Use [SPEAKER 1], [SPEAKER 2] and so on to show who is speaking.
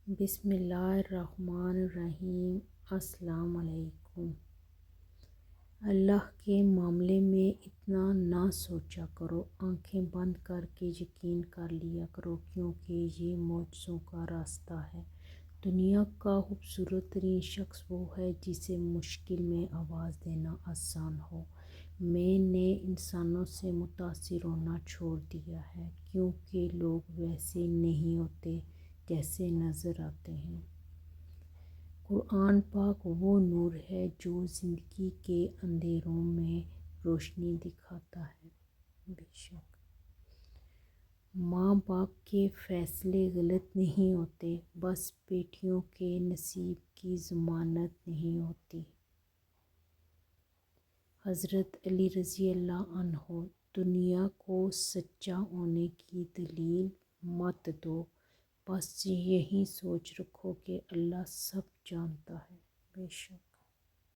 [SPEAKER 1] بسم اللہ الرحمن الرحیم۔ السلام علیکم۔ اللہ کے معاملے میں اتنا نہ سوچا کرو، آنکھیں بند کر کے یقین کر لیا کرو، کیونکہ یہ معجزوں کا راستہ ہے۔ دنیا کا خوبصورت ترین شخص وہ ہے جسے مشکل میں آواز دینا آسان ہو۔ میں نے انسانوں سے متاثر ہونا چھوڑ دیا ہے، کیونکہ لوگ ویسے نہیں ہوتے جیسے نظر آتے ہیں۔ قرآن پاک وہ نور ہے جو زندگی کے اندھیروں میں روشنی دکھاتا ہے۔ بے شک ماں باپ کے فیصلے غلط نہیں ہوتے، بس بیٹیوں کے نصیب کی ضمانت نہیں ہوتی۔ حضرت علی رضی اللہ عنہ۔ دنیا کو سچا ہونے کی دلیل مت دو، بس یہی سوچ رکھو کہ اللہ سب جانتا ہے۔ بے شک